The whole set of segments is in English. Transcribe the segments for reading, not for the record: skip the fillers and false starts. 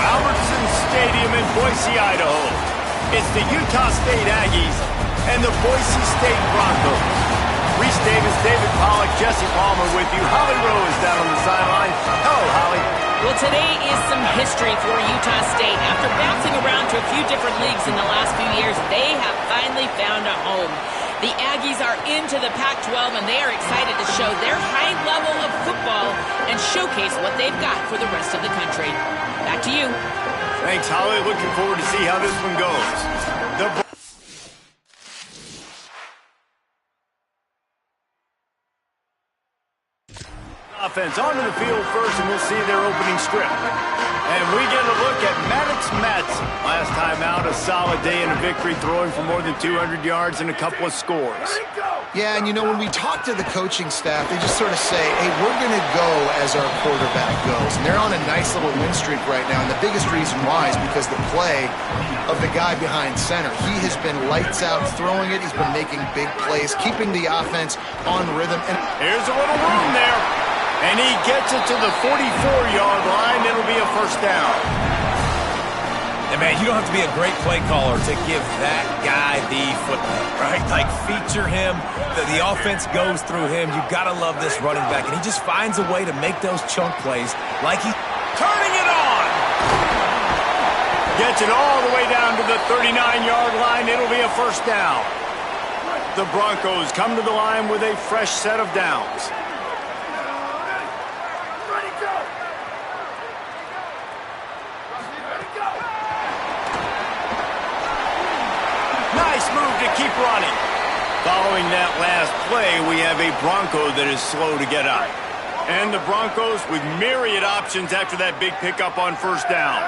Albertson Stadium in Boise, Idaho. It's the Utah State Aggies and the Boise State Broncos. Reese Davis, David Pollack, Jesse Palmer with you. Holly Rowe is down on the sideline. Hello, Holly. Well, today is some history for Utah State. After bouncing around to a few different leagues in the last few years, they have finally found a home. The Aggies are into the Pac-12, and they are excited to show their high level of football and showcase what they've got for the rest of the country. Back to you. Thanks, Holly. Looking forward to see how this one goes. The offense onto the field first, and we'll see their opening script. And we get a look at Maddox Madsen. Last time out, a solid day in a victory, throwing for more than 200 yards and a couple of scores. Yeah, and you know, when we talk to the coaching staff, they just sort of say, hey, we're going to go as our quarterback goes. And they're on a nice little win streak right now, and the biggest reason why is because the play of the guy behind center. He has been lights out throwing it. He's been making big plays, keeping the offense on rhythm. And here's a little room there. And he gets it to the 44-yard line. It'll be a first down. And, man, you don't have to be a great play caller to give that guy the football, right? Like, feature him. The offense goes through him. You've got to love this running back. And he just finds a way to make those chunk plays like he's turning it on. Gets it all the way down to the 39-yard line. It'll be a first down. The Broncos come to the line with a fresh set of downs. Nice move to keep running. Following that last play, we have a Bronco that is slow to get up. And the Broncos with myriad options after that big pickup on first down.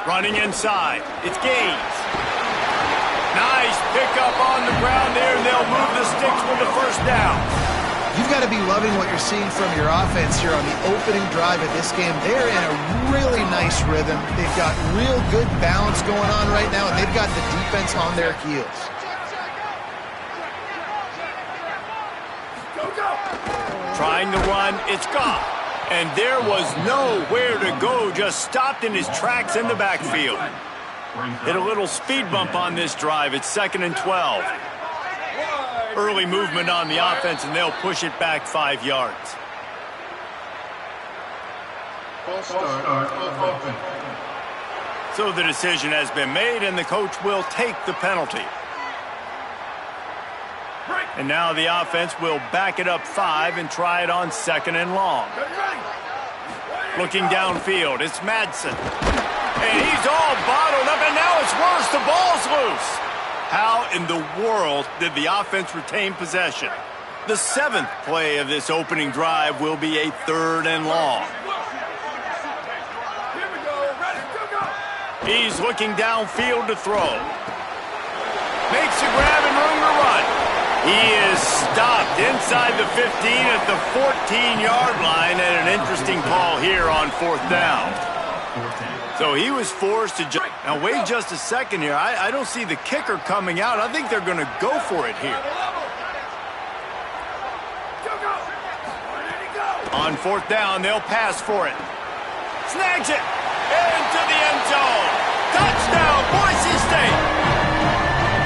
Running inside. It's Gaines. Nice pickup on the ground there, and they'll move the sticks with the first down. You've got to be loving what you're seeing from your offense here on the opening drive of this game. They're in a really nice rhythm. They've got real good balance going on right now, and they've got the defense on their heels. Trying to run, it's Goff. And there was nowhere to go, just stopped in his tracks in the backfield. Hit a little speed bump on this drive. It's 2nd and 12. Early movement on the offense, and they'll push it back 5 yards. So the decision has been made, and the coach will take the penalty. And now the offense will back it up 5 and try it on 2nd and long. Looking downfield, it's Madsen. And he's all bottled up, and now it's worse. The ball's loose. How in the world did the offense retain possession? The 7th play of this opening drive will be a 3rd and long. He's looking downfield to throw. Makes a grab and room to run. He is stopped inside the 15 at the 14-yard line, and an interesting call here on 4th down. So he was forced to now wait just a second here. I don't see the kicker coming out. I think they're going to go for it here. On 4th down, they'll pass for it. Snags it into the end zone. Touchdown, Boise State.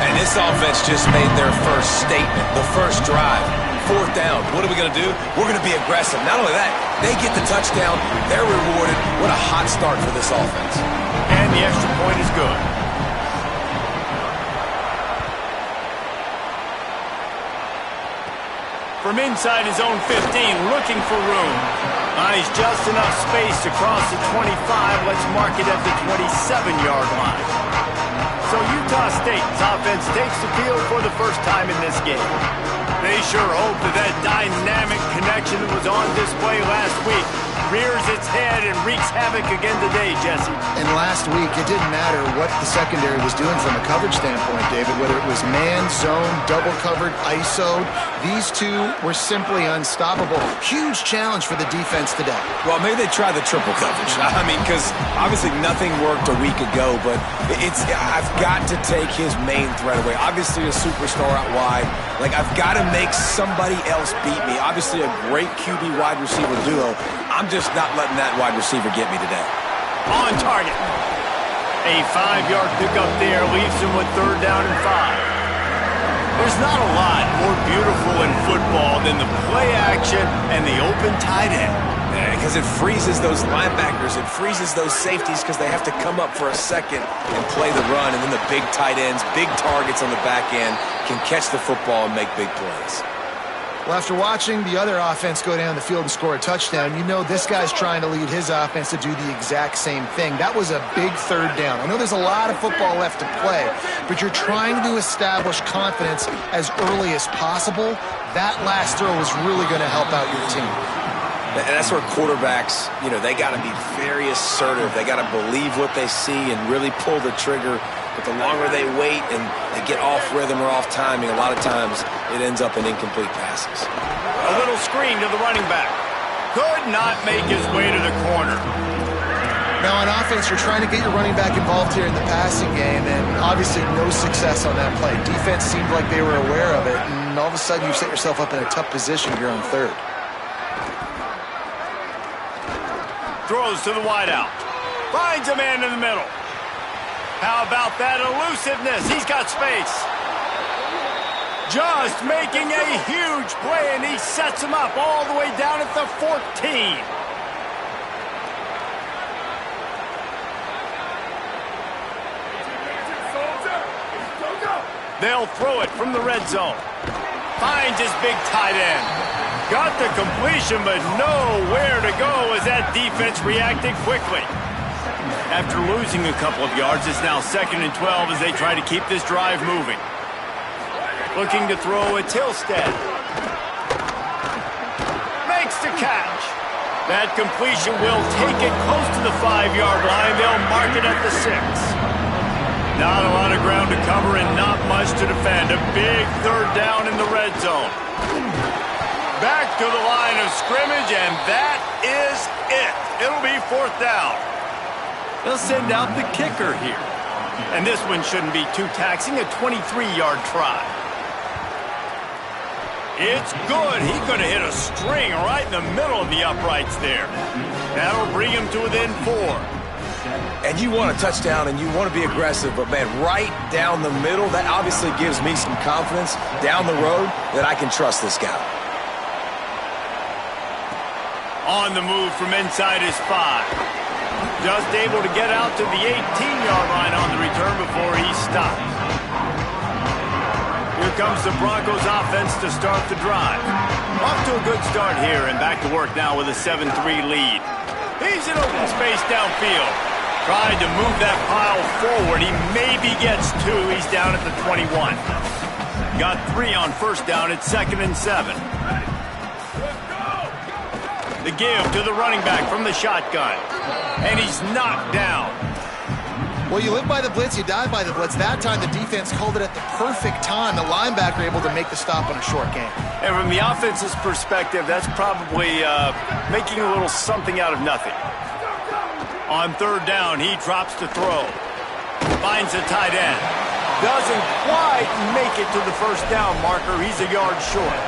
And this offense just made their first statement, the first drive. 4th down. What are we going to do? We're going to be aggressive. Not only that, they get the touchdown. They're rewarded. What a hot start for this offense. And the extra point is good. From inside his own 15, looking for room. He's just enough space to cross the 25. Let's mark it at the 27-yard line. So Utah State's offense takes the field for the first time in this game. They sure hope that dynamic connection that was on display last week rears its head and wreaks havoc again today, Jesse. And last week, it didn't matter what the secondary was doing from a coverage standpoint, David, whether it was man, zone, double covered, ISO'd. These two were simply unstoppable. Huge challenge for the defense today. Well, maybe they try the triple coverage. I mean, because obviously nothing worked a week ago, but I've got to take his main threat away. Obviously a superstar out wide. Like, I've got to make somebody else beat me. Obviously, a great QB wide receiver duo. I'm just not letting that wide receiver get me today. On target. A 5-yard pickup there leaves him with 3rd down and 5. There's not a lot more beautiful in football than the play action and the open tight end. Because it freezes those linebackers. It freezes those safeties because they have to come up for a second and play the run. And then the big tight ends, big targets on the back end can catch the football and make big plays. Well, after watching the other offense go down the field and score a touchdown, you know this guy's trying to lead his offense to do the exact same thing. That was a big 3rd down. I know there's a lot of football left to play, but you're trying to establish confidence as early as possible. That last throw is really going to help out your team. And that's where quarterbacks, they got to be very assertive. They got to believe what they see and really pull the trigger. But the longer they wait and they get off rhythm or off timing, a lot of times it ends up in incomplete passes. A little screen to the running back. Could not make his way to the corner. Now on offense, you're trying to get your running back involved here in the passing game, and obviously no success on that play. Defense seemed like they were aware of it, and all of a sudden you set yourself up in a tough position here on 3rd. Throws to the wideout. Finds a man in the middle. How about that elusiveness? He's got space. Just making a huge play, and he sets him up all the way down at the 14. They'll throw it from the red zone. Finds his big tight end. Got the completion, but nowhere to go as that defense reacted quickly. After losing a couple of yards, it's now 2nd and 12 as they try to keep this drive moving. Looking to throw at Hillstead. Makes the catch. That completion will take it close to the 5-yard line. They'll mark it at the 6. Not a lot of ground to cover and not much to defend. A big 3rd down in the red zone. Back to the line of scrimmage, and that is it. It'll be 4th down. They'll send out the kicker here. And this one shouldn't be too taxing, a 23-yard try. It's good. He's going to hit a string right in the middle of the uprights there. That'll bring him to within 4. And you want a touchdown and you want to be aggressive, but, man, right down the middle, that obviously gives me some confidence down the road that I can trust this guy. On the move from inside his 5. Just able to get out to the 18-yard line on the return before he stopped. Here comes the Broncos offense to start the drive. Off to a good start here and back to work now with a 7-3 lead. He's in open space downfield. Tried to move that pile forward. He maybe gets 2. He's down at the 21. Got 3 on 1st down at 2nd and 7. The give to the running back from the shotgun. And he's knocked down. Well, you live by the blitz, you die by the blitz. That time the defense called it at the perfect time. The linebacker able to make the stop on a short game. And from the offense's perspective, that's probably making a little something out of nothing. On 3rd down, he drops to throw. Finds a tight end. Doesn't quite make it to the 1st down marker. He's a yard short.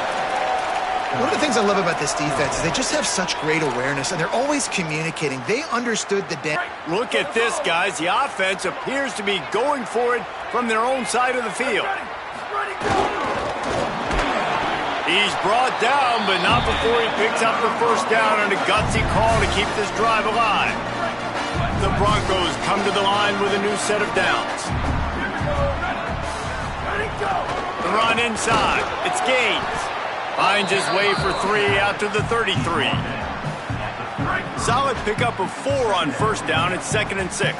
One of the things I love about this defense is they just have such great awareness, and they're always communicating. They understood the damage. Look at this, guys. The offense appears to be going for it from their own side of the field. He's brought down, but not before he picks up the 1st down on a gutsy call to keep this drive alive. The Broncos come to the line with a new set of downs. The run inside. It's Gaines. Finds his way for 3 out to the 33. Solid pickup of 4 on 1st down. It's 2nd and 6.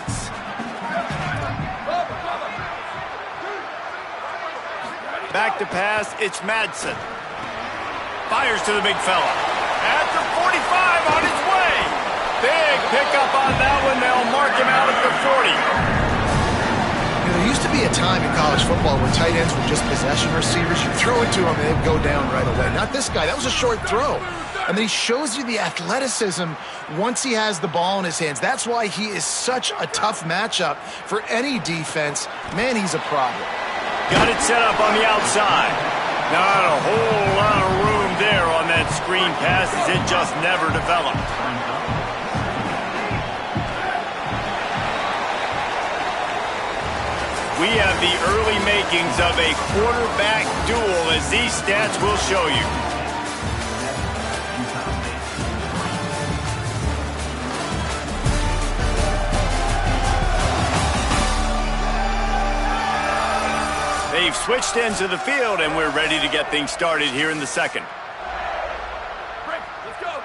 Back to pass. It's Madsen. Fires to the big fella. At the 45 on his way. Big pickup on that one. They'll mark him out at the 40. There used to be a time in college football where tight ends were just possession receivers. You throw it to them and they'd go down right away. Not this guy. That was a short throw. And then he shows you the athleticism once he has the ball in his hands. That's why he is such a tough matchup for any defense. Man, he's a problem. Got it set up on the outside. Not a whole lot of room there on that screen pass as it just never developed. We have the early makings of a quarterback duel, as these stats will show you. They've switched ends of the field, and we're ready to get things started here in the second. Let's go.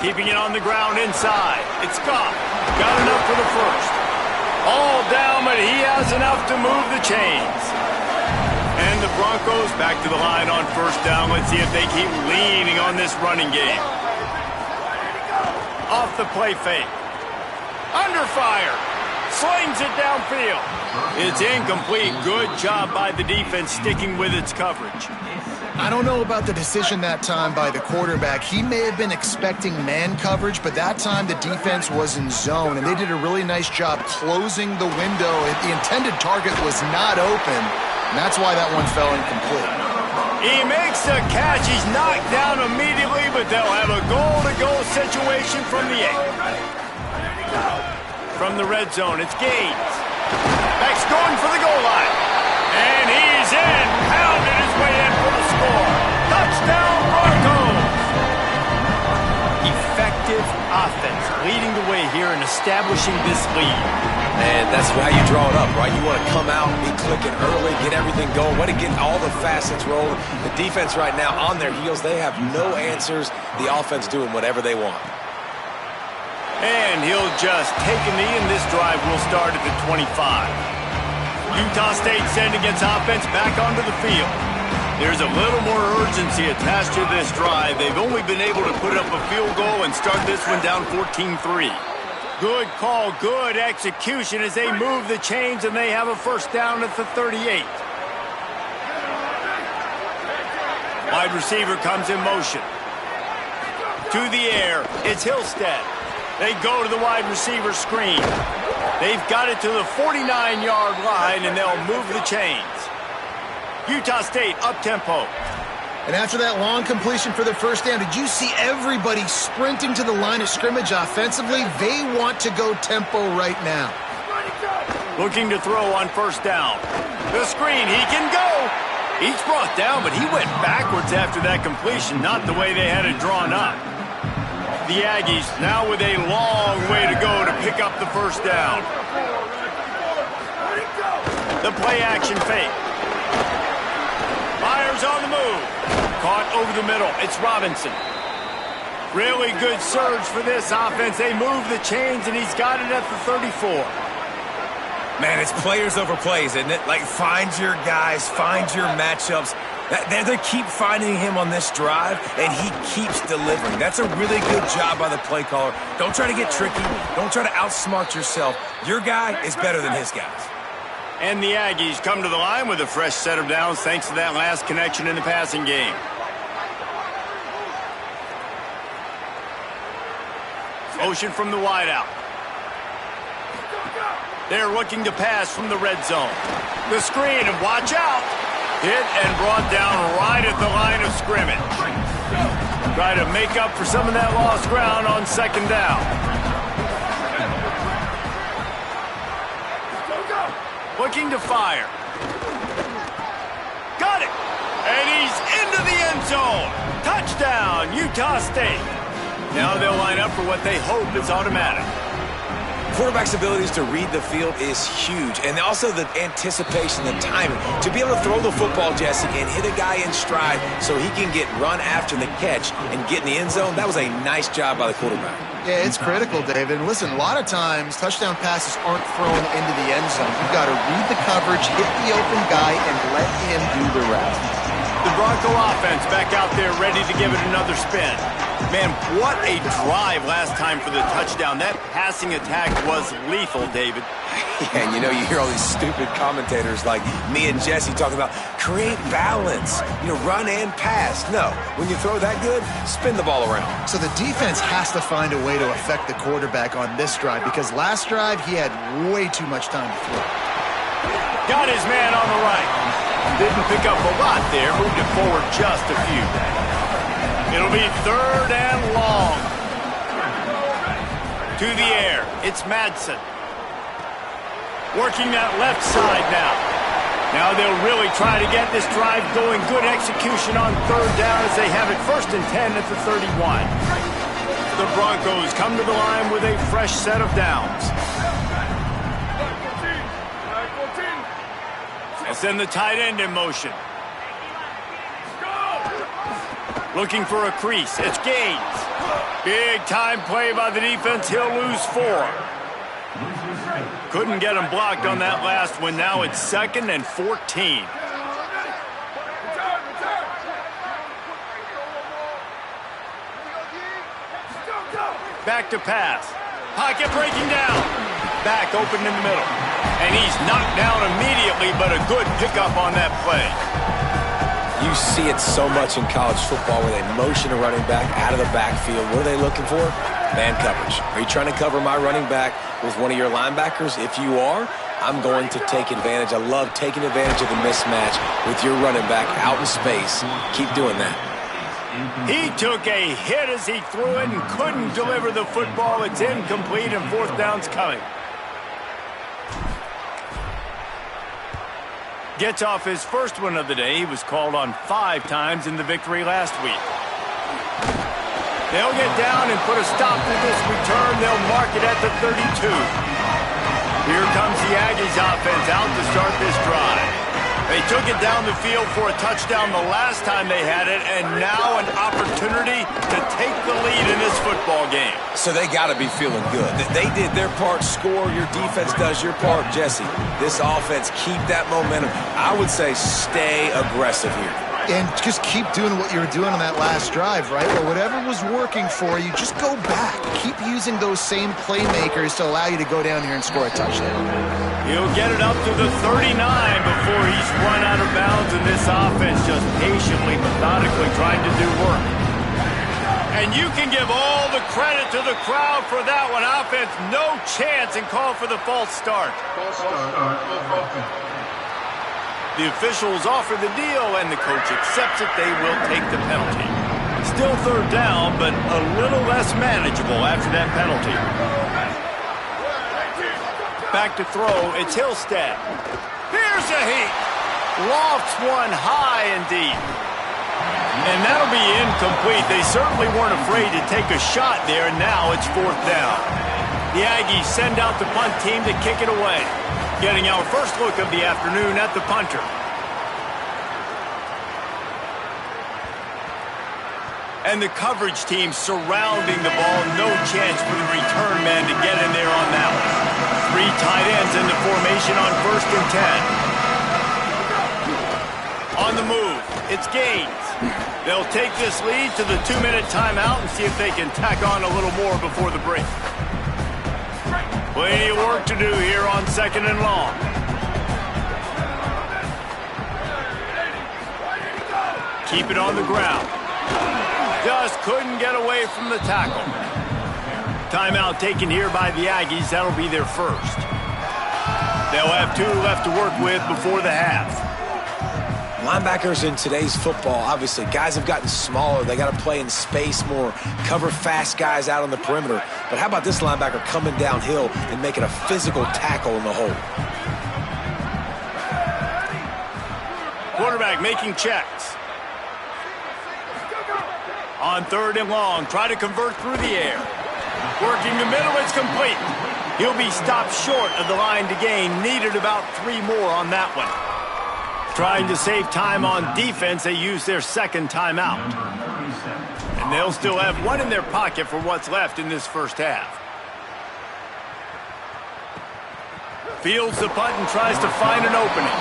Keeping it on the ground inside. It's Goff. Got enough for the first. All down, but he has enough to move the chains. And the Broncos back to the line on first down. Let's see if they keep leaning on this running game. Off the play fake. Under fire. Slings it downfield. It's incomplete. Good job by the defense sticking with its coverage. I don't know about the decision that time by the quarterback. He may have been expecting man coverage, but that time the defense was in zone, and they did a really nice job closing the window. The intended target was not open, and that's why that one fell incomplete. He makes the catch. He's knocked down immediately, but they'll have a goal-to-go situation from the 8. From the red zone, it's Gaines. Beck's going for the goal line. And he's in. Pounded his way in for the score. Touchdown, Broncos. Effective offense leading the way here and establishing this lead. And that's how you draw it up, right? You want to come out, be clicking early, get everything going, want to get all the facets rolling. The defense right now on their heels, they have no answers. The offense doing whatever they want. And he'll just take a knee, and this drive will start at the 25. Utah State sending its offense back onto the field. There's a little more urgency attached to this drive. They've only been able to put up a field goal and start this one down 14-3. Good call, good execution as they move the chains, and they have a first down at the 38. Wide receiver comes in motion. To the air, it's Hillstead. They go to the wide receiver screen. They've got it to the 49-yard line, and they'll move the chains. Utah State up-tempo. And after that long completion for the first down, did you see everybody sprinting to the line of scrimmage offensively? They want to go tempo right now. Looking to throw on first down. The screen, he can go. He's brought down, but he went backwards after that completion, not the way they had it drawn up. The Aggies now with a long way to go to pick up the first down. The play action fake. Myers on the move. Caught over the middle. It's Robinson. Really good surge for this offense. They move the chains, and he's got it at the 34. Man, it's players over plays, isn't it? Like, find your guys, find your matchups. They keep finding him on this drive, and he keeps delivering. That's a really good job by the play caller. Don't try to get tricky. Don't try to outsmart yourself. Your guy is better than his guys. And the Aggies come to the line with a fresh set of downs thanks to that last connection in the passing game. Motion from the wideout. They're looking to pass from the red zone. The screen, and watch out. Hit and brought down right at the line of scrimmage. Try to make up for some of that lost ground on second down. Looking to fire. Got it. And he's into the end zone. Touchdown, Utah State. Now they'll line up for what they hope is automatic. Quarterback's abilities to read the field is huge, and also the anticipation, the timing. To be able to throw the football, Jesse, and hit a guy in stride so he can get run after the catch and get in the end zone, that was a nice job by the quarterback. Yeah, it's critical, David. And listen, a lot of times touchdown passes aren't thrown into the end zone. You've got to read the coverage, hit the open guy, and let him do the rest. The Bronco offense back out there ready to give it another spin. Man, what a drive last time for the touchdown. That passing attack was lethal, David. Yeah, and you know, you hear all these stupid commentators like me and Jesse talking about create balance, run and pass. No, when you throw that good, spin the ball around. So the defense has to find a way to affect the quarterback on this drive because last drive he had way too much time to throw. Got his man on the right. Didn't pick up a lot there, moved it forward just a few. It'll be 3rd and long. To the air, it's Madsen. Working that left side now. Now they'll really try to get this drive going. Good execution on 3rd down as they have it 1st and 10 at the 31. The Broncos come to the line with a fresh set of downs. They'll send the tight end in motion. Looking for a crease. It's Gaines. Big time play by the defense. He'll lose 4. Couldn't get him blocked on that last one. Now it's 2nd and 14. Back to pass. Pocket breaking down. Back open in the middle. And he's knocked down immediately, but a good pickup on that play. You see it so much in college football where they motion a running back out of the backfield. What are they looking for? Man coverage. Are you trying to cover my running back with one of your linebackers? If you are, I'm going to take advantage. I love taking advantage of the mismatch with your running back out in space. Keep doing that. He took a hit as he threw it and couldn't deliver the football. It's incomplete and 4th down's coming. Gets off his first one of the day. He was called on 5 times in the victory last week. They'll get down and put a stop to this return. They'll mark it at the 32. Here comes the Aggies offense out to start this drive. They took it down the field for a touchdown the last time they had it, and now an opportunity to take the lead in this football game. So they got to be feeling good. They did their part, score. Your defense does your part, Jesse. This offense, keep that momentum. I would say stay aggressive here. And just keep doing what you were doing on that last drive, right? Or whatever was working for you, just go back. Keep using those same playmakers to allow you to go down here and score a touchdown. He'll get it up to the 39 before he's run out of bounds, and this offense just patiently, methodically trying to do work. And you can give all the credit to the crowd for that one. Offense, no chance, and call for the false start. The officials offer the deal, and the coach accepts it. They will take the penalty. Still 3rd down, but a little less manageable after that penalty. Back to throw, it's Hillstead. Here's a heat. Lofts one high and deep. And that'll be incomplete. They certainly weren't afraid to take a shot there, and now it's 4th down. The Aggies send out the punt team to kick it away. Getting our first look of the afternoon at the punter. And the coverage team surrounding the ball. No chance for the return man to get in there on that one. 3 tight ends into formation on 1st and 10. On the move, it's Gaines. They'll take this lead to the 2-minute timeout and see if they can tack on a little more before the break. Plenty of work to do here on 2nd and long. Keep it on the ground. Just couldn't get away from the tackle. Timeout taken here by the Aggies. That'll be their first. They'll have 2 left to work with before the half. Linebackers in today's football, obviously, guys have gotten smaller. They got to play in space more, cover fast guys out on the perimeter. But how about this linebacker coming downhill and making a physical tackle in the hole? Quarterback making checks. On 3rd and long, try to convert through the air. Working the middle, it's complete. He'll be stopped short of the line to gain. Needed about 3 more on that one. Trying to save time on defense, they use their 2nd timeout. And they'll still have 1 in their pocket for what's left in this first half. Fields the punt and tries to find an opening.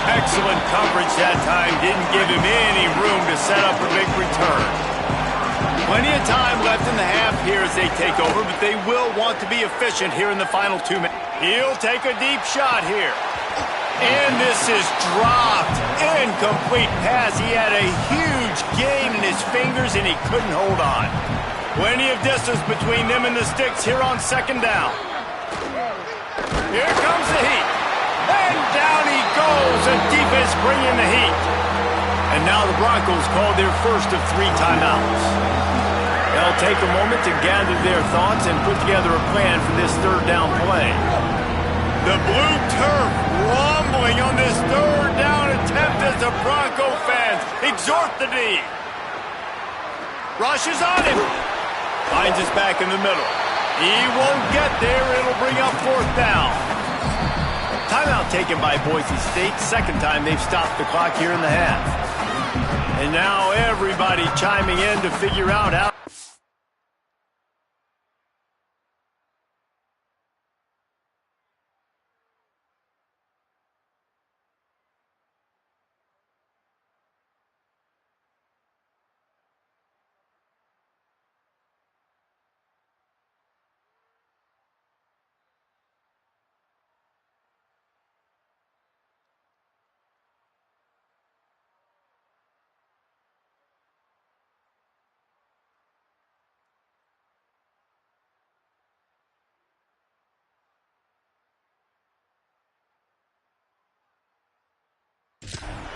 Excellent coverage that time. Didn't give him any room to set up a big return. Plenty of time left in the half here as they take over, but they will want to be efficient here in the final 2 minutes. He'll take a deep shot here. And this is dropped. Incomplete pass. He had a huge gain in his fingers, and he couldn't hold on. Plenty of distance between them and the sticks here on second down. Here comes the heat. And down he goes. The defense bringing the heat. And now the Broncos called their first of 3 timeouts. They'll take a moment to gather their thoughts and put together a plan for this third down play. The blue turf rumbling on this third down attempt as the Bronco fans exhort the D. Rushes on him. Finds his back in the middle. He won't get there. It'll bring up fourth down. Timeout taken by Boise State. Second time they've stopped the clock here in the half. And now everybody chiming in to figure out how.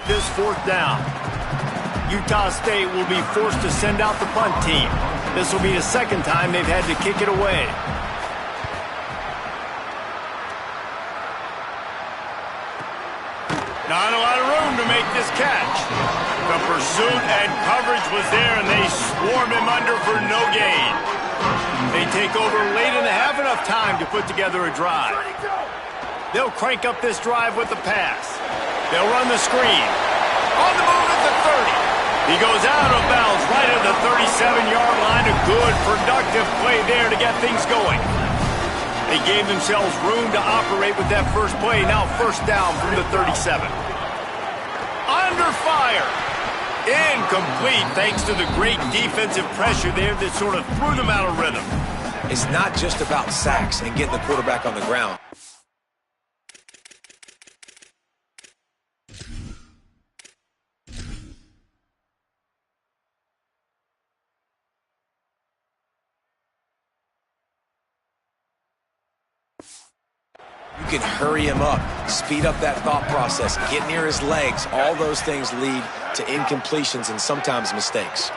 This fourth down. Utah State will be forced to send out the punt team. This will be the second time they've had to kick it away. Not a lot of room to make this catch. The pursuit and coverage was there, and they swarm him under for no gain. They take over late in the half, enough time to put together a drive. They'll crank up this drive with the pass. They'll run the screen. On the move at the 30. He goes out of bounds right at the 37-yard line. A good, productive play there to get things going. They gave themselves room to operate with that first play. Now first down from the 37. Under fire. Incomplete thanks to the great defensive pressure there that sort of threw them out of rhythm. It's not just about sacks and getting the quarterback on the ground. You can hurry him up, speed up that thought process, get near his legs. All those things lead to incompletions and sometimes mistakes.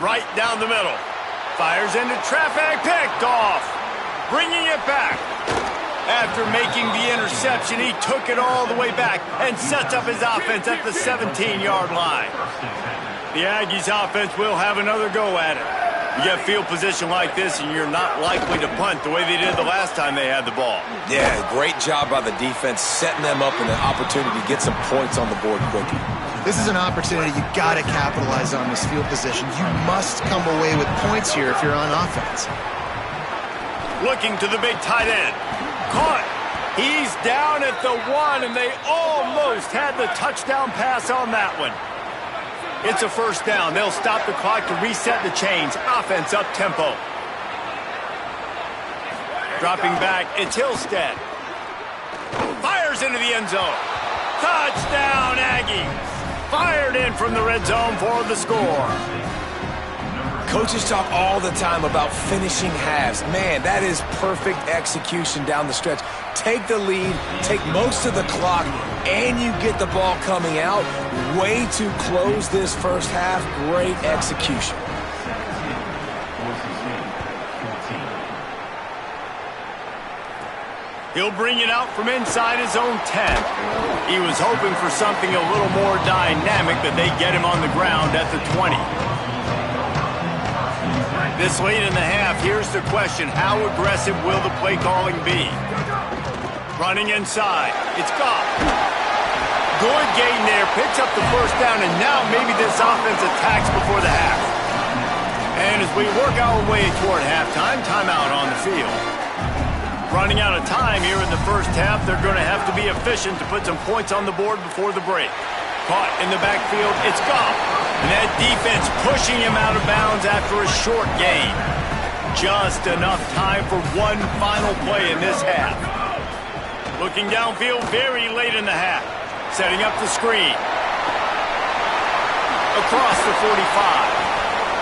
Right down the middle. Fires into traffic, picked off. Bringing it back. After making the interception, he took it all the way back and sets up his offense at the 17-yard line. The Aggies offense will have another go at it. You get field position like this, and you're not likely to punt the way they did the last time they had the ball. Yeah, great job by the defense, setting them up in an opportunity to get some points on the board quickly. This is an opportunity you got to capitalize on this field position. You must come away with points here if you're on offense. Looking to the big tight end. Caught. He's down at the 1, and they almost had the touchdown pass on that one. It's a first down. They'll stop the clock to reset the chains. Offense up tempo. Dropping back, it's Hillstead. Fires into the end zone. Touchdown, Aggies. Fired in from the red zone for the score. Coaches talk all the time about finishing halves. Man, that is perfect execution down the stretch. Take the lead, take most of the clock, and you get the ball coming out. Way to close this first half. Great execution. He'll bring it out from inside his own 10. He was hoping for something a little more dynamic, but they get him on the ground at the 20. This late in the half, here's the question. How aggressive will the play calling be? Running inside. It's Goff. Good gain there. Picks up the first down, and now maybe this offense attacks before the half. And as we work our way toward halftime, timeout on the field. Running out of time here in the first half, they're going to have to be efficient to put some points on the board before the break. Caught in the backfield, it's Goff. And that defense pushing him out of bounds after a short gain. Just enough time for one final play in this half. Looking downfield very late in the half. Setting up the screen. Across the 45.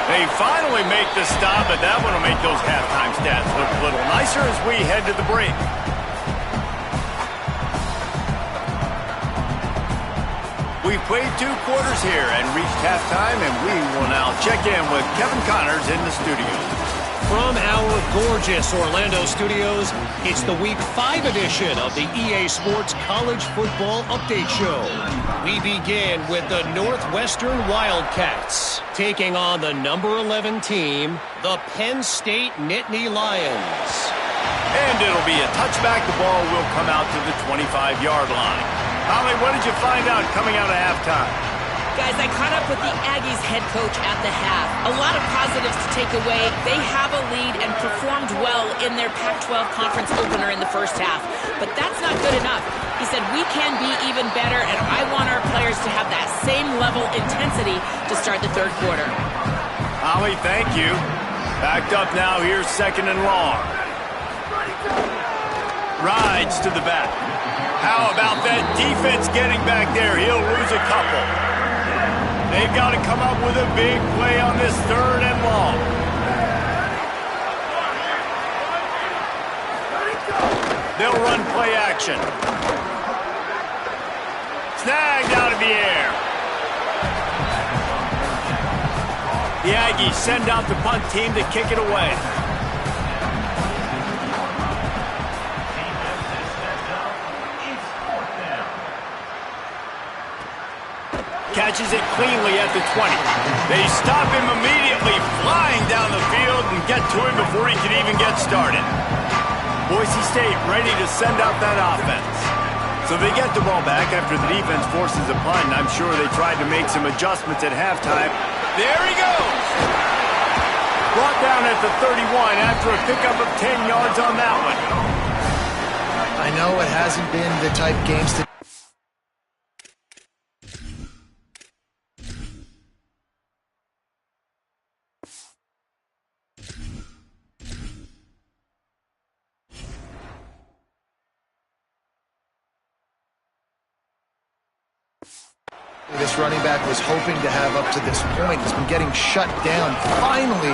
They finally make the stop, but that one will make those halftime stats look a little nicer as we head to the break. We've played 2 quarters here and reached halftime, and we will now check in with Kevin Connors in the studio. From our gorgeous Orlando studios, it's the Week 5 edition of the EA Sports College Football Update Show. We begin with the Northwestern Wildcats, taking on the number 11 team, the Penn State Nittany Lions. And it'll be a touchback. The ball will come out to the 25-yard line. Holly, what did you find out coming out of halftime? Guys, I caught up with the Aggies head coach at the half. A lot of positives to take away. They have a lead and performed well in their Pac-12 conference opener in the first half. But that's not good enough. He said, we can be even better, and I want our players to have that same level intensity to start the third quarter. Holly, thank you. Backed up now, here's second and long. Rides to the back. How about that defense getting back there? He'll lose a couple. They've got to come up with a big play on this third and long. They'll run play action. Snagged out of the air. The Aggies send out the punt team to kick it away. Catches it cleanly at the 20. They stop him immediately, flying down the field and get to him before he can even get started. Boise State ready to send out that offense. So they get the ball back after the defense forces a punt, and I'm sure they tried to make some adjustments at halftime. There he goes! Brought down at the 31 after a pickup of 10 yards on that one. I know it hasn't been the type games to this running back was hoping to have up to this point. He's been getting shut down. Finally,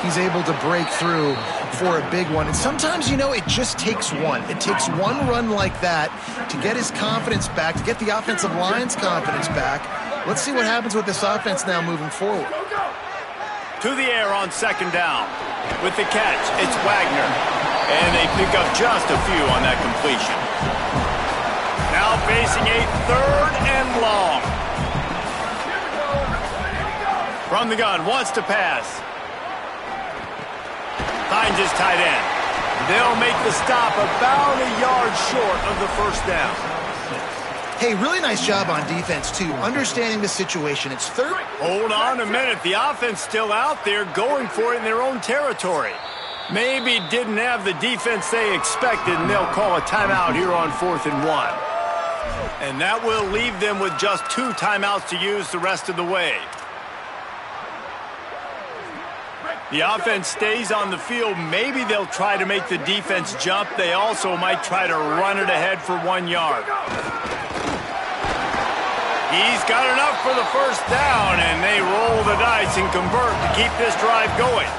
he's able to break through for a big one. And sometimes, you know, it just takes one. It takes one run like that to get his confidence back, to get the offensive line's confidence back. Let's see what happens with this offense now moving forward. To the air on second down. With the catch, it's Wagner. And they pick up just a few on that completion. Now facing a third and long. From the gun, wants to pass. Finds his tight end. They'll make the stop about a yard short of the first down. Hey, really nice job on defense, too, understanding the situation. It's third. Hold on a minute. The offense still out there going for it in their own territory. Maybe didn't have the defense they expected, and they'll call a timeout here on 4th and 1. And that will leave them with just 2 timeouts to use the rest of the way. The offense stays on the field. Maybe they'll try to make the defense jump. They also might try to run it ahead for 1 yard. He's got enough for the first down, and they roll the dice and convert to keep this drive going.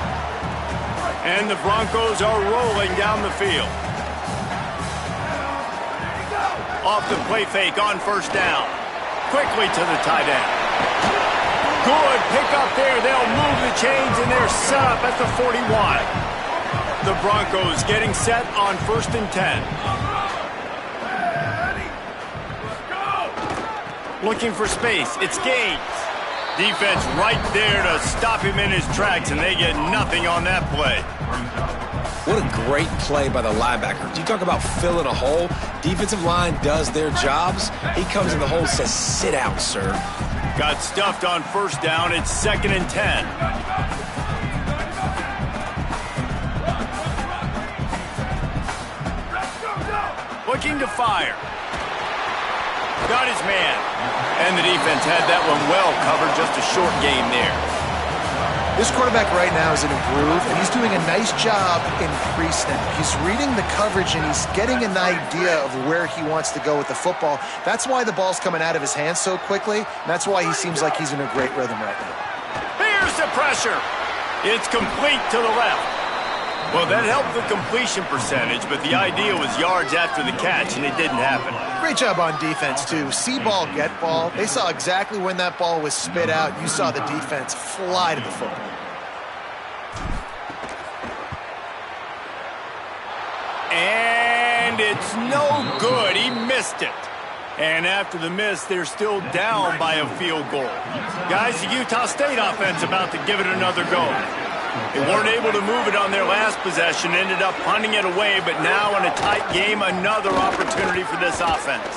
And the Broncos are rolling down the field. Off the play fake on first down. Quickly to the tight end. Good pickup there. They'll move the chains, and they're set up at the 41. The Broncos getting set on 1st and 10. Looking for space. It's Gaines. Defense right there to stop him in his tracks, and they get nothing on that play. What a great play by the linebacker. You talk about filling a hole. Defensive line does their jobs. He comes in the hole and says, sit down, sir. Got stuffed on first down. It's 2nd and 10. looking to fire. Got his man. And the defense had that one well covered, just a short game there. This quarterback right now is in a groove, and he's doing a nice job in pre-snap. He's reading the coverage, and he's getting an idea of where he wants to go with the football. That's why the ball's coming out of his hands so quickly, and that's why he seems like he's in a great rhythm right now. Here's the pressure. It's complete to the left. Well, that helped the completion percentage, but the idea was yards after the catch, and it didn't happen. Great job on defense, too. See ball, get ball. They saw exactly when that ball was spit out. You saw the defense fly to the football. And it's no good. He missed it. And after the miss, they're still down by a field goal. Guys, the Utah State offense about to give it another go. They weren't able to move it on their last possession, ended up punting it away, but now in a tight game, another opportunity for this offense.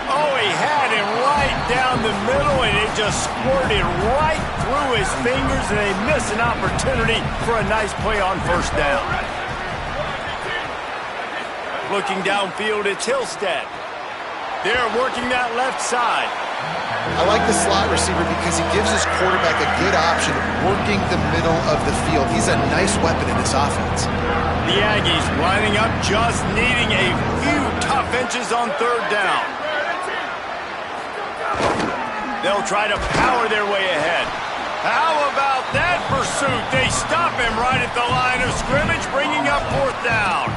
Oh, he had him right down the middle, and it just squirted right through his fingers, and they miss an opportunity for a nice play on first down. Looking downfield, it's Hillstead. They're working that left side. I like the slot receiver because he gives his quarterback a good option of working the middle of the field. He's a nice weapon in this offense. The Aggies lining up, just needing a few tough inches on third down. They'll try to power their way ahead. How about that pursuit? They stop him right at the line of scrimmage, bringing up fourth down.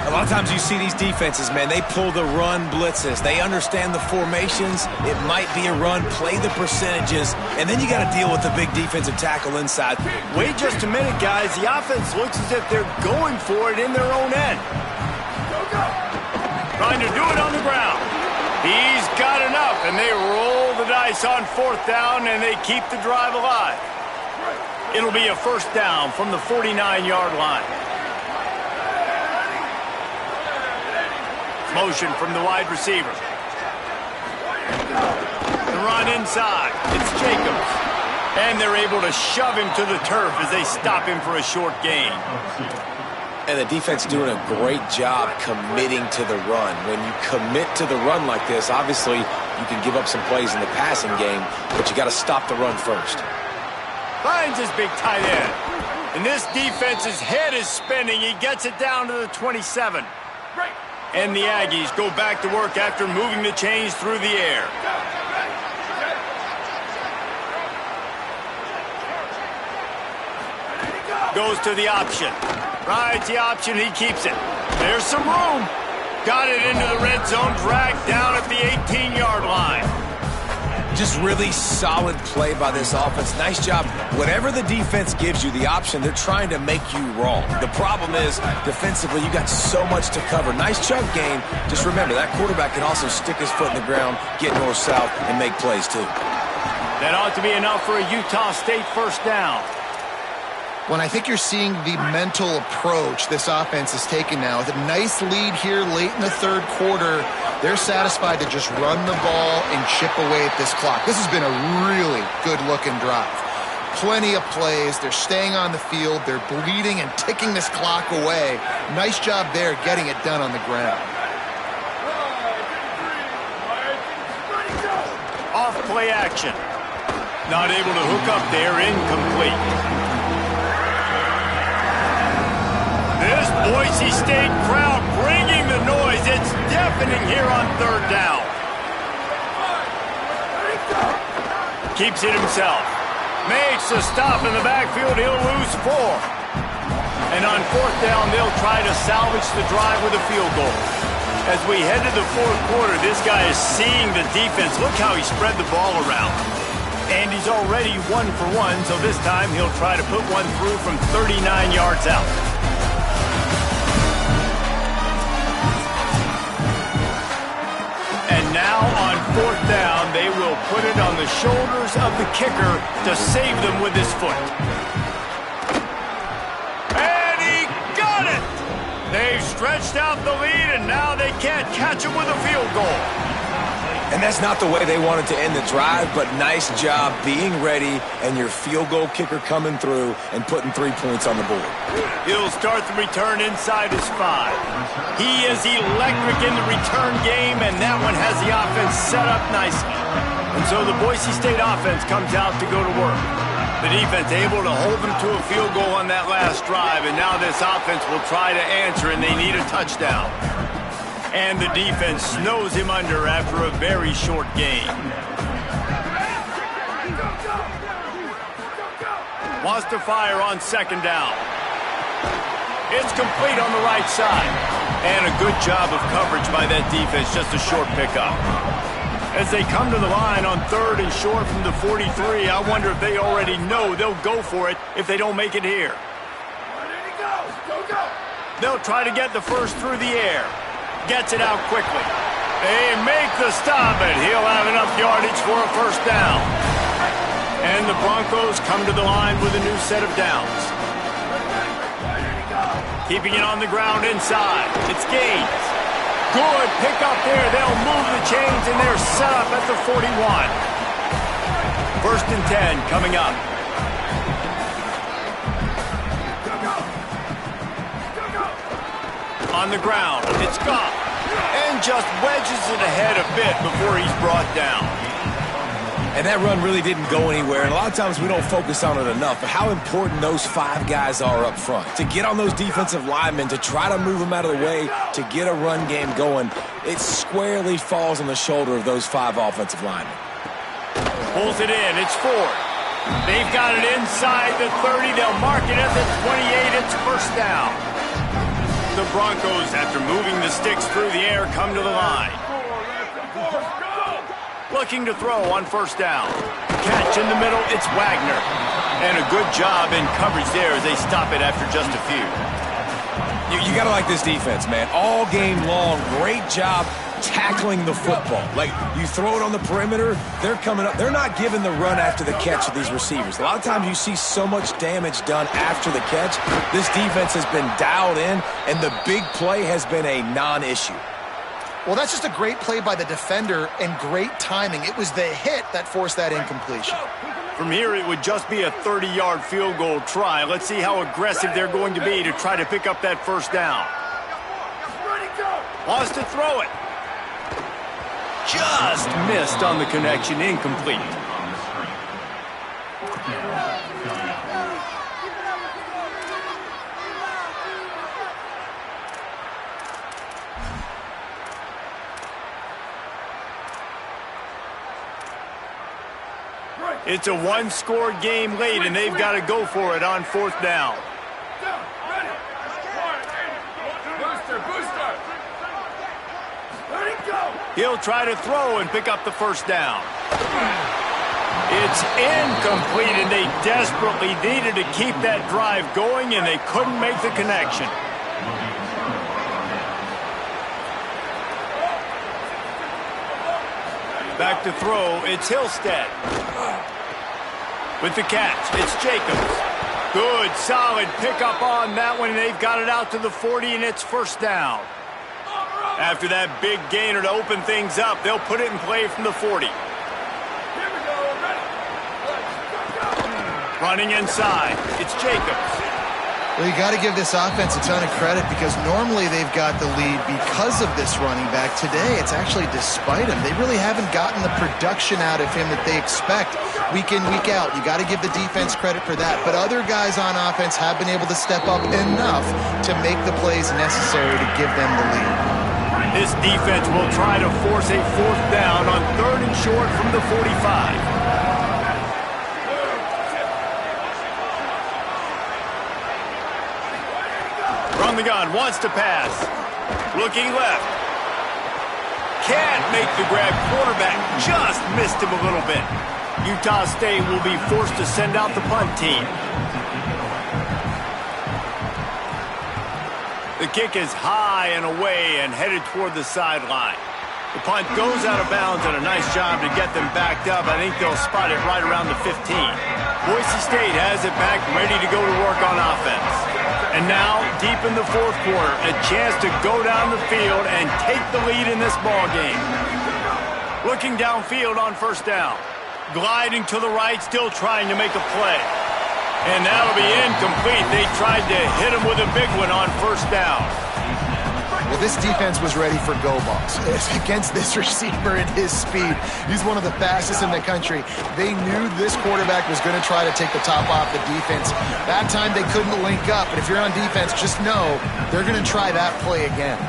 A lot of times you see these defenses, man, they pull the run blitzes. They understand the formations. It might be a run, play the percentages, and then you got to deal with the big defensive tackle inside. Wait just a minute, guys. The offense looks as if they're going for it in their own end. Trying to do it on the ground. He's got enough, and they roll the dice on fourth down, and they keep the drive alive. It'll be a first down from the 49-yard line. Motion from the wide receiver. The run inside. It's Jacobs. And they're able to shove him to the turf as they stop him for a short gain. And the defense doing a great job committing to the run. When you commit to the run like this, obviously you can give up some plays in the passing game, but you got to stop the run first. Finds his big tight end. And this defense's head is spinning. He gets it down to the 27. And the Aggies go back to work after moving the chains through the air. Goes to the option. Rides the option, he keeps it. There's some room. Got it into the red zone, dragged down at the 18-yard line. Just really solid play by this offense. Nice job. Whatever the defense gives you, the option, they're trying to make you wrong. The problem is, defensively, you got so much to cover. Nice chunk game. Just remember, that quarterback can also stick his foot in the ground, get north-south, and make plays, too. That ought to be enough for a Utah State first down. When I think you're seeing the mental approach this offense is taking now, with a nice lead here late in the third quarter, they're satisfied to just run the ball and chip away at this clock. This has been a really good-looking drive. Plenty of plays. They're staying on the field. They're bleeding and ticking this clock away. Nice job there getting it done on the ground. Off play action. Not able to hook up there, incomplete. This Boise State crowd bringing the noise. It's deafening here on third down. Keeps it himself. Makes a stop in the backfield. He'll lose 4. And on fourth down, they'll try to salvage the drive with a field goal. As we head to the fourth quarter, this guy is seeing the defense. Look how he spread the ball around. And he's already 1 for 1, so this time he'll try to put one through from 39 yards out. Now on fourth down, they will put it on the shoulders of the kicker to save them with his foot. And he got it! They've stretched out the lead, and now they can't catch him with a field goal. And that's not the way they wanted to end the drive, but nice job being ready and your field goal kicker coming through and putting 3 points on the board. He'll start the return inside his 5. He is electric in the return game, and that one has the offense set up nicely. And so the Boise State offense comes out to go to work. The defense able to hold them to a field goal on that last drive, and now this offense will try to answer, and they need a touchdown. And the defense snows him under after a very short game. Wants to fire on second down. It's complete on the right side. And a good job of coverage by that defense, just a short pickup. As they come to the line on 3rd and short from the 43, I wonder if they already know they'll go for it if they don't make it here. They'll try to get the first through the air. Gets it out quickly. They make the stop, and he'll have enough yardage for a first down. And the Broncos come to the line with a new set of downs. Keeping it on the ground inside. It's Gaines. Good pick up there. They'll move the chains, and they're set up at the 41. 1st and 10 coming up. On the ground, it's Goff. And just wedges it ahead a bit before he's brought down. And that run really didn't go anywhere, and a lot of times we don't focus on it enough, but how important those 5 guys are up front. To get on those defensive linemen, to try to move them out of the way, to get a run game going, it squarely falls on the shoulder of those 5 offensive linemen. Pulls it in, it's Ford. They've got it inside the 30, they'll mark it at the 28, it's first down. The Broncos, after moving the sticks through the air, come to the line. Looking to throw on first down. Catch in the middle, it's Wagner. And a good job in coverage there as they stop it after just a few. You got to like this defense, man. All game long, great job tackling the football. Like, you throw it on the perimeter, they're coming up. They're not giving the run after the catch of these receivers. A lot of times you see so much damage done after the catch. This defense has been dialed in, and the big play has been a non-issue. Well, that's just a great play by the defender and great timing. It was the hit that forced that incompletion. From here, it would just be a 30-yard field goal try. Let's see how aggressive they're going to be to try to pick up that first down. Wants to throw it. Just missed on the connection, incomplete. It's a one-score game late, and they've got to go for it on 4th down. He'll try to throw and pick up the first down. It's incomplete, and they desperately needed to keep that drive going, and they couldn't make the connection. Back to throw, it's Hillstead. With the catch, it's Jacobs. Good, solid pickup on that one, and they've got it out to the 40, and it's first down. After that big gainer to open things up, they'll put it in play from the 40. Running inside, it's Jacobs. Well, you got to give this offense a ton of credit because normally they've got the lead because of this running back. Today, it's actually despite him. They really haven't gotten the production out of him that they expect week in, week out. You got to give the defense credit for that. But other guys on offense have been able to step up enough to make the plays necessary to give them the lead. This defense will try to force a 4th down on 3rd and short from the 45. From the gun, wants to pass. Looking left. Can't make the grab. Quarterback just missed him a little bit. Utah State will be forced to send out the punt team. The kick is high and away and headed toward the sideline. The punt goes out of bounds, and a nice job to get them backed up. I think they'll spot it right around the 15. Boise State has it back, ready to go to work on offense. And now, deep in the 4th quarter, a chance to go down the field and take the lead in this ball game. Looking downfield on first down. Gliding to the right, still trying to make a play. And that'll be incomplete. They tried to hit him with a big one on first down. Well, this defense was ready for go balls. Against this receiver at his speed, he's one of the fastest in the country. They knew this quarterback was going to try to take the top off the defense. That time they couldn't link up, but if you're on defense, just know they're going to try that play again.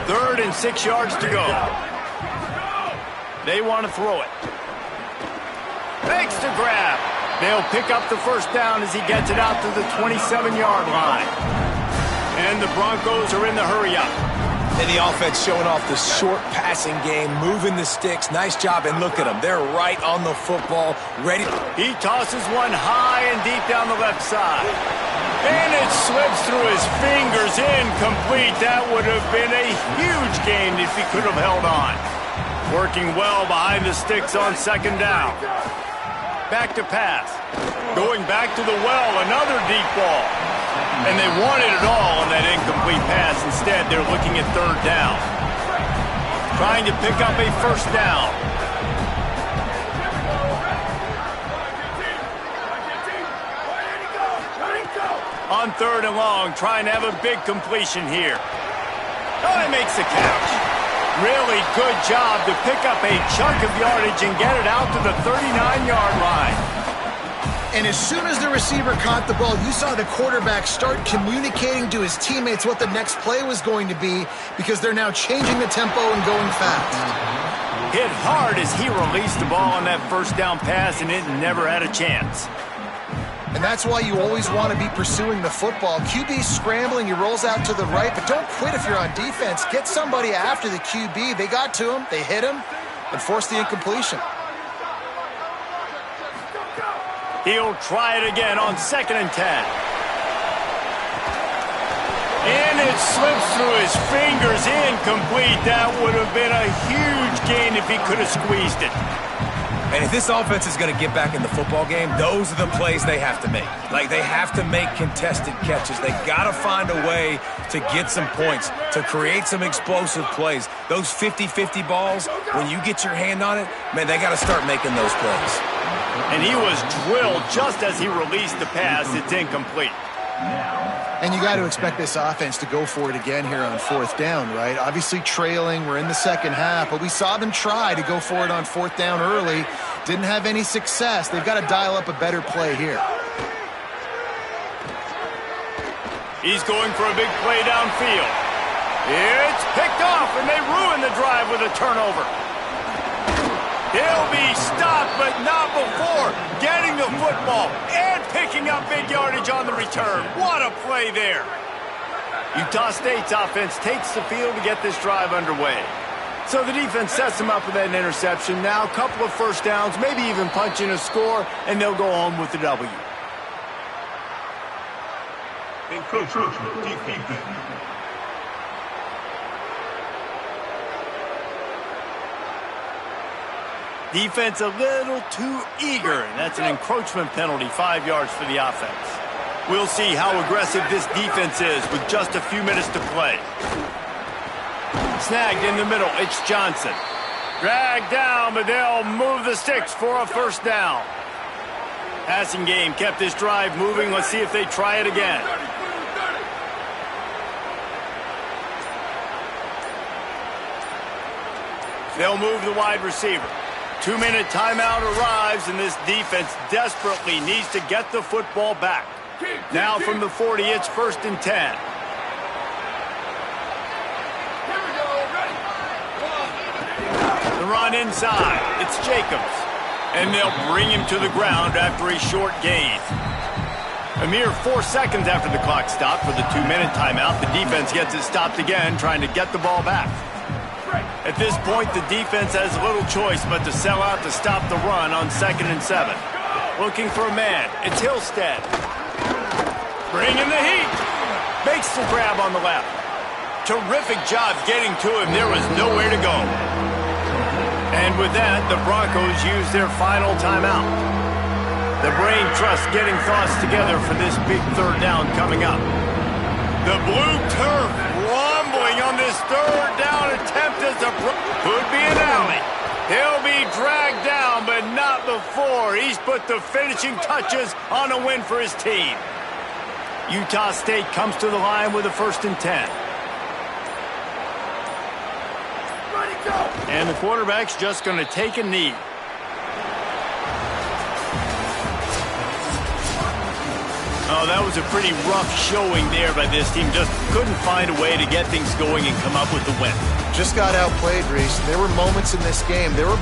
3rd and 6 yards to go. They want to throw it. Makes the grab. They'll pick up the first down as he gets it out to the 27-yard line. And the Broncos are in the hurry-up. And the offense showing off the short passing game, moving the sticks. Nice job, and look at them. They're right on the football, ready. He tosses one high and deep down the left side. And it slips through his fingers, incomplete. That would have been a huge gain if he could have held on. Working well behind the sticks on 2nd down. Back to pass. Going back to the well, another deep ball. And they wanted it all on that incomplete pass. Instead, they're looking at 3rd down. Trying to pick up a first down. On 3rd and long, trying to have a big completion here. Oh, he makes the catch. Really good job to pick up a chunk of yardage and get it out to the 39-yard line. And as soon as the receiver caught the ball, you saw the quarterback start communicating to his teammates what the next play was going to be because they're now changing the tempo and going fast. Hit hard as he released the ball on that first down pass, and it never had a chance. And that's why you always want to be pursuing the football. QB's scrambling, he rolls out to the right, but don't quit if you're on defense. Get somebody after the QB. They got to him, they hit him, and forced the incompletion. He'll try it again on 2nd and 10. And it slips through his fingers, incomplete. That would have been a huge gain if he could have squeezed it. And if this offense is going to get back in the football game, those are the plays they have to make. Like, they have to make contested catches. They got to find a way to get some points, to create some explosive plays. Those 50-50 balls, when you get your hand on it, man, they got to start making those plays. And he was drilled just as he released the pass. It's incomplete. And you got to expect this offense to go for it again here on 4th down, right? Obviously trailing, we're in the second half, but we saw them try to go for it on 4th down early. Didn't have any success. They've got to dial up a better play here. He's going for a big play downfield. It's picked off, and they ruin the drive with a turnover. He'll be stopped, but not before getting the football and picking up big yardage on the return. What a play there. Utah State's offense takes the field to get this drive underway. So the defense sets them up with that interception. Now a couple of first downs, maybe even punching a score, and they'll go home with the W. Encroachment defense. Defense a little too eager, and that's an encroachment penalty, 5 yards for the offense. We'll see how aggressive this defense is with just a few minutes to play. Snagged in the middle, it's Johnson. Dragged down, but they'll move the sticks for a first down. Passing game kept this drive moving. Let's see if they try it again. They'll move the wide receiver. 2-minute timeout arrives, and this defense desperately needs to get the football back. Now from the 40, it's 1st and 10. The run inside. It's Jacobs. And they'll bring him to the ground after a short gain. A mere 4 seconds after the clock stopped for the 2-minute timeout, the defense gets it stopped again, trying to get the ball back. At this point, the defense has little choice but to sell out to stop the run on 2nd and 7. Looking for a man. It's Hillstead. Bringing the heat. Makes the grab on the left. Terrific job getting to him. There was nowhere to go. And with that, the Broncos use their final timeout. The brain trust getting thoughts together for this big 3rd down coming up. The blue turf rumbling on this 3rd down attempt as the could be an alley. He'll be dragged down, but not before he's put the finishing touches on a win for his team. Utah State comes to the line with a 1st and 10. And the quarterback's just going to take a knee. Oh, that was a pretty rough showing there by this team. Just couldn't find a way to get things going and come up with the win. Just got outplayed, Reese. There were moments in this game. There were